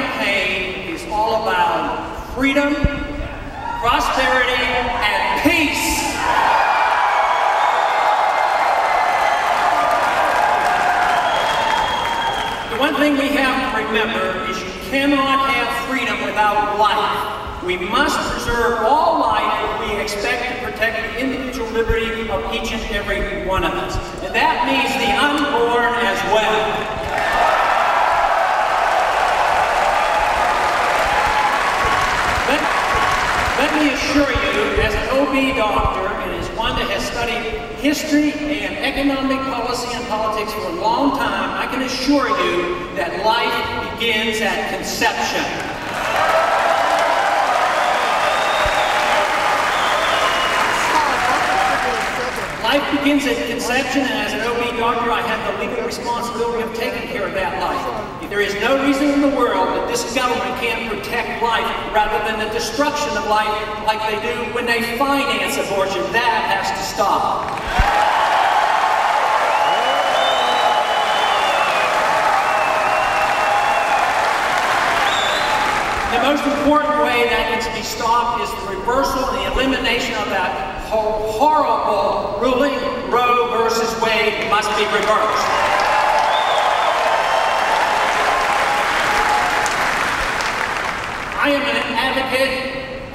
campaign is all about freedom, prosperity, and peace. The one thing we have to remember is you cannot have freedom without life. We must preserve all life if we expect to protect the individual liberty of each and every one of us. And that means the unborn as well. Let me assure you, as an OB doctor and as one that has studied history and economic policy and politics for a long time, I can assure you that life begins at conception. Life begins at conception, and as an OB doctor, I have the legal responsibility of taking care of that life. There is no reason in the world that this government can't protect life rather than the destruction of life like they do when they finance abortion. That has to stop. The most important way that can be stopped is the reversal and the elimination of that horrible ruling. Roe versus Wade must be reversed. I am an advocate,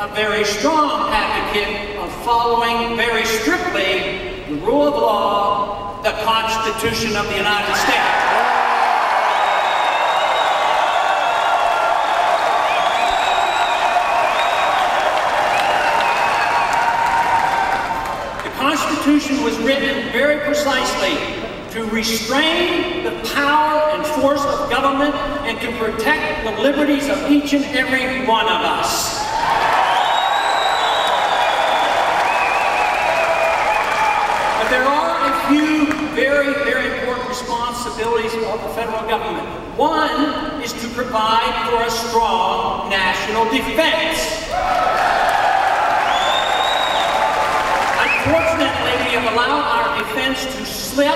a very strong advocate, of following very strictly the rule of law, the Constitution of the United States. The Constitution was written very precisely to restrain the power and force of government and to protect the liberties of each and every one of us. But there are a few very, very important responsibilities of the federal government. One is to provide for a strong national defense. Unfortunately, we have allowed our defense to slip.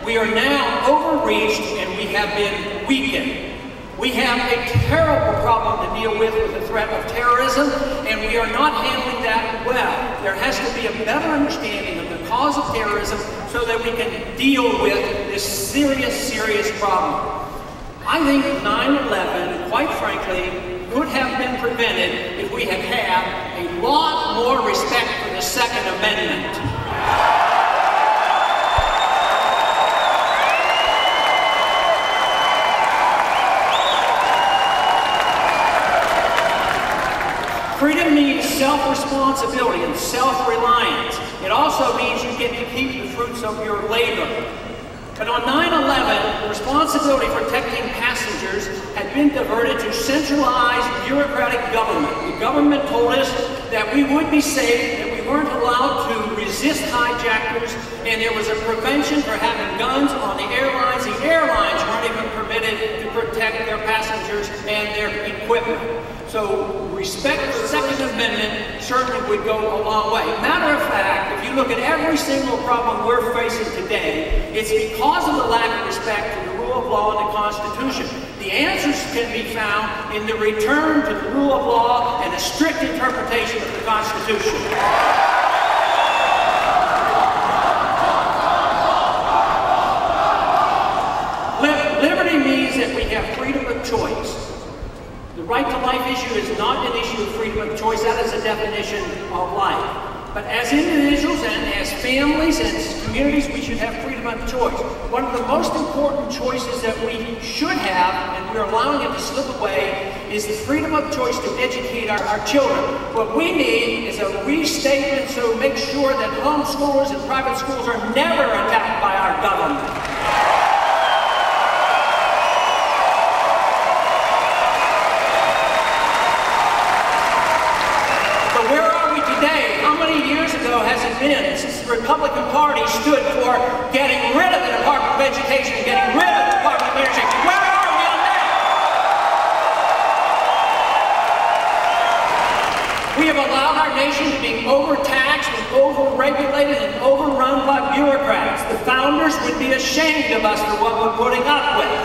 We are now overreached and we have been weakened. We have a terrible problem to deal with the threat of terrorism, and we are not handling that well. There has to be a better understanding of the cause of terrorism so that we can deal with this serious, serious problem. I think 9/11, quite frankly, could have been prevented if we had had a lot more respect for the Second Amendment. Freedom means self-responsibility and self-reliance. It also means you get to keep the fruits of your labor. But on 9/11, the responsibility for protecting passengers had been diverted to centralized bureaucratic government. The government told us that we would be safe, that we weren't allowed to resist hijackers, and there was a prevention for having guns on the airlines. The airlines weren't even permitted to protect their passengers and their equipment. So respect for the Second Amendment certainly would go a long way. Matter of fact, if you look at every single problem we're facing today, it's because of the lack of respect for the rule of law and the Constitution. The answers can be found in the return to the rule of law and a strict interpretation of the Constitution. Liberty means that we have freedom of choice. The right to life issue is not an issue of freedom of choice. That is a definition of life. But as individuals and as families and as communities, we should have freedom of choice. One of the most important choices that we should have, and we're allowing it to slip away, is the freedom of choice to educate our children. What we need is a restatement so make sure that homeschoolers and private schools are never attacked by our government. Has it been since the Republican Party stood for getting rid of the Department of Education and getting rid of the Department of Energy? Where are we on that? We have allowed our nation to be overtaxed and overregulated and overrun by bureaucrats. The founders would be ashamed of us for what we're putting up with.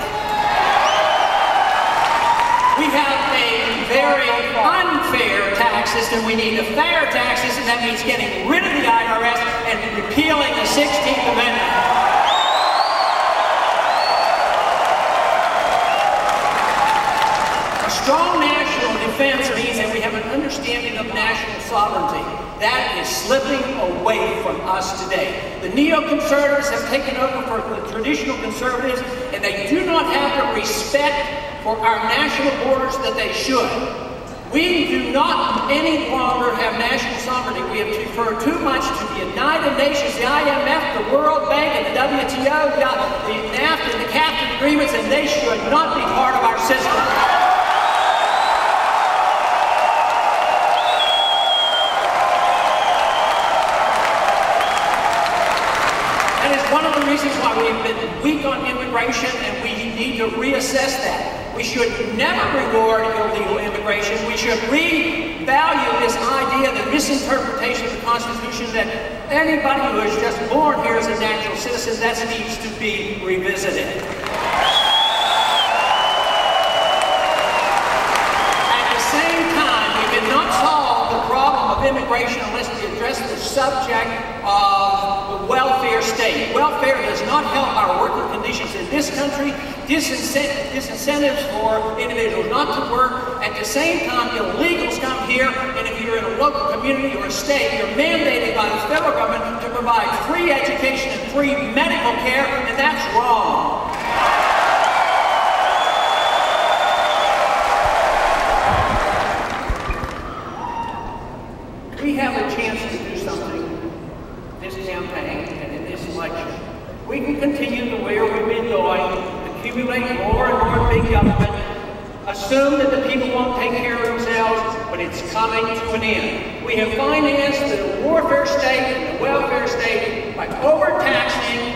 We have a very unfair tax system. We need a fair tax system. That means getting rid of the IRS and repealing the 16th Amendment. A strong national defense means that we have an understanding of national sovereignty. That is slipping away from us today. The neoconservatives have taken over for the traditional conservatives, and they do not have the respect for our national borders that they should. We do not any longer have national sovereignty. We have deferred too much to the United Nations, the IMF, the World Bank, and the WTO, the NAFTA, and the CAFTA agreements, and they should not be part of our system. That is one of the reasons why we've been weak on immigration, and we need to reassess that. We should never reward illegal immigration. We should revalue this idea, the misinterpretation of the Constitution, that anybody who is just born here is a natural citizen. That needs to be revisited. At the same time, we cannot solve the problem of immigration unless we address the subject of the welfare state. Welfare does not help our working conditions in this country. Disincentives for individuals not to work. At the same time, illegals come here, and if you're in a local community or a state, you're mandated by the federal government to provide free education and free medical care, and that's wrong. We have a chance to do something this campaign and in this election. We can continue the way we've been going, accumulate more and more big government, assume that the people won't take care of themselves, but it's coming to an end. We have financed the warfare state and the welfare state by overtaxing,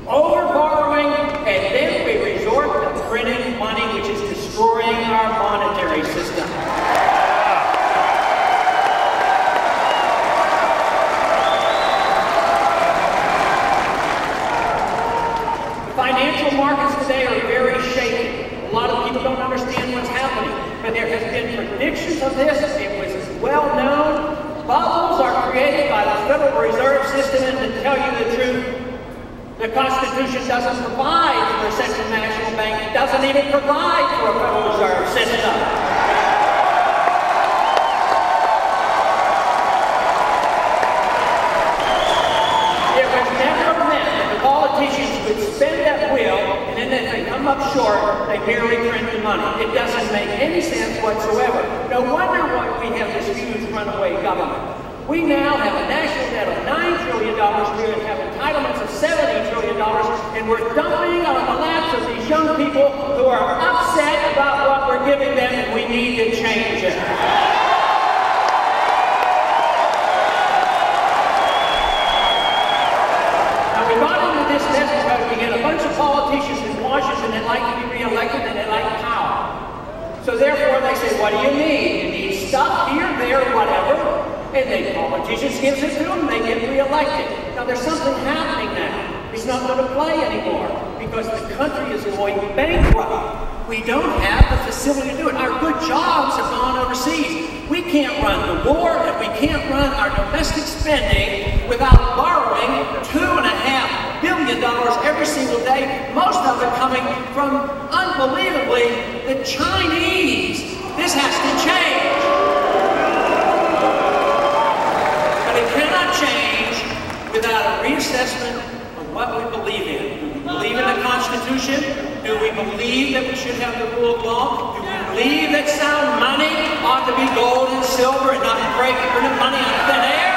over-borrowing, and then we resort to printing money, which is destroying our monetary system. Financial markets today are very shaky. A lot of people don't understand what's happening, but there has been predictions of this. It was well known. Bubbles are created by the Federal Reserve System, and to tell you the truth, the Constitution doesn't provide for a central national bank. It doesn't even provide for a Federal Reserve System. Spend at will, and then if they come up short, they merely print the money. It doesn't make any sense whatsoever. No wonder why we have this huge runaway government. We now have a national debt of $9 trillion. We have entitlements of $70 trillion, and we're dumping on the laps of these young people who are upset about what we're giving them, and we need to change it. Politicians in Washington that like to be re-elected and they like power. So therefore they say, what do you need? You need stuff here, there, whatever. And the politicians gives it to them, they get re-elected. Now there's something happening now. It's not going to play anymore because the country is going bankrupt. We don't have the facility to do it. Our good jobs have gone overseas. We can't run the war and we can't run our domestic spending without borrowing $2.5 billion every single day, most of it coming from, unbelievably, the Chinese. This has to change. But it cannot change without a reassessment of what we believe in. Do we believe in the Constitution? Do we believe that we should have the rule of law? Do we believe that sound money ought to be gold and silver and not break printed money out of thin air?